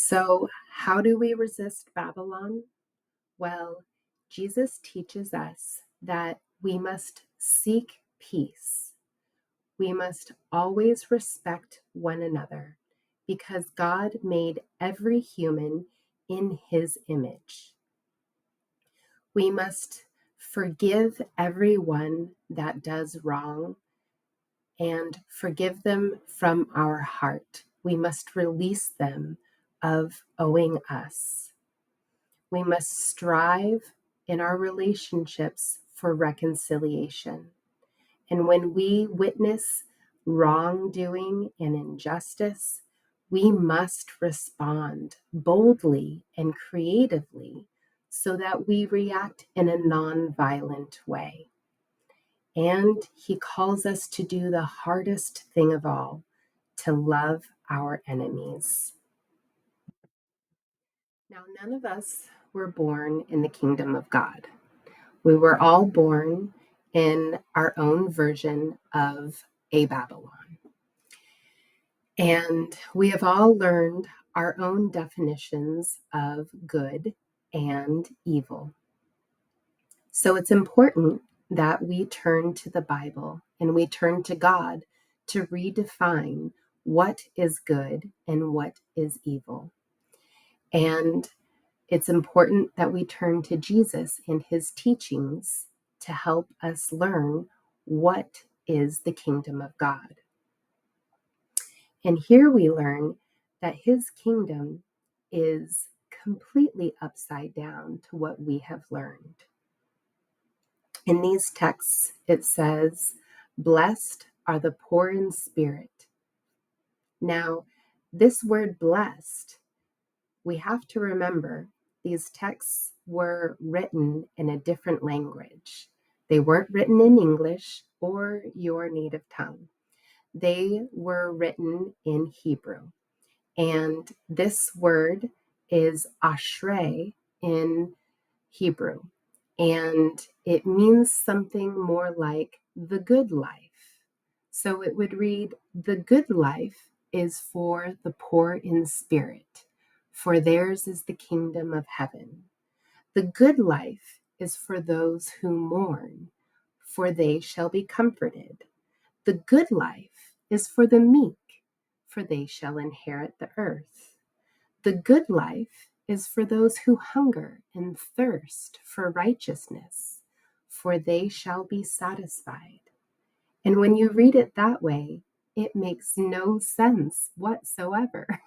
So, how do we resist Babylon? Well, Jesus teaches us that we must seek peace. We must always respect one another because God made every human in his image. We must forgive everyone that does wrong and forgive them from our heart. We must release them of owing us. We must strive in our relationships for reconciliation. And when we witness wrongdoing and injustice, we must respond boldly and creatively so that we react in a nonviolent way. And he calls us to do the hardest thing of all, to love our enemies. Now, none of us were born in the kingdom of God. We were all born in our own version of a Babylon. And we have all learned our own definitions of good and evil. So it's important that we turn to the Bible and we turn to God to redefine what is good and what is evil. And it's important that we turn to Jesus and his teachings to help us learn what is the kingdom of God. And here we learn that his kingdom is completely upside down to what we have learned. In these texts, it says, "Blessed are the poor in spirit." Now, this word blessed, we have to remember these texts were written in a different language. They weren't written in English or your native tongue. They were written in Hebrew. And this word is ashrei in Hebrew. And it means something more like the good life. So it would read, "The good life is for the poor in spirit, for theirs is the kingdom of heaven. The good life is for those who mourn, for they shall be comforted. The good life is for the meek, for they shall inherit the earth. The good life is for those who hunger and thirst for righteousness, for they shall be satisfied." And when you read it that way, it makes no sense whatsoever.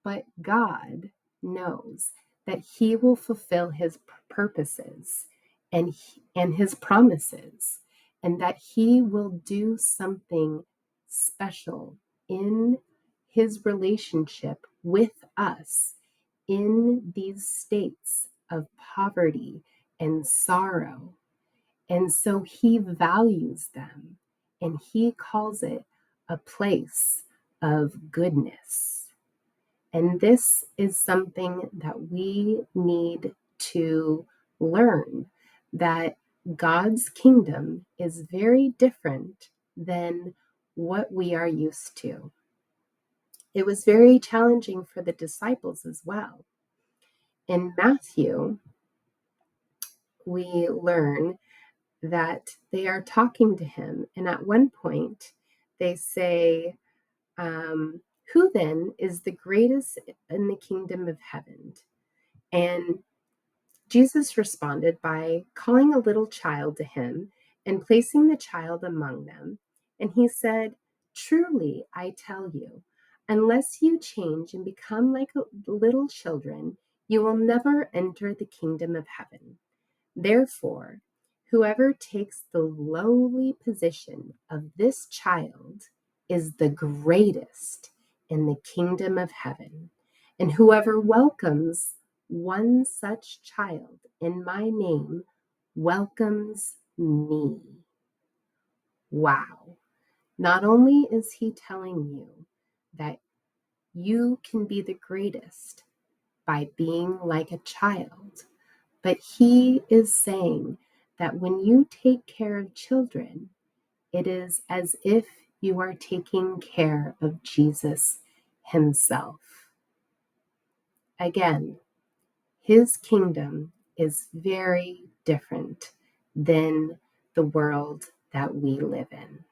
But God knows that he will fulfill his purposes and his promises, and that he will do something special in his relationship with us in these states of poverty and sorrow. And so he values them and he calls it a place of goodness. And this is something that we need to learn, that God's kingdom is very different than what we are used to. It was very challenging for the disciples as well. In Matthew, we learn that they are talking to him, and at one point they say, "Who then is the greatest in the kingdom of heaven?" And Jesus responded by calling a little child to him and placing the child among them. And he said, "Truly, I tell you, unless you change and become like little children, you will never enter the kingdom of heaven. Therefore, whoever takes the lowly position of this child is the greatest in the kingdom of heaven. And whoever welcomes one such child in my name welcomes me." Wow. Not only is he telling you that you can be the greatest by being like a child, but he is saying that when you take care of children, it is as if you are taking care of Jesus himself. Again, his kingdom is very different than the world that we live in.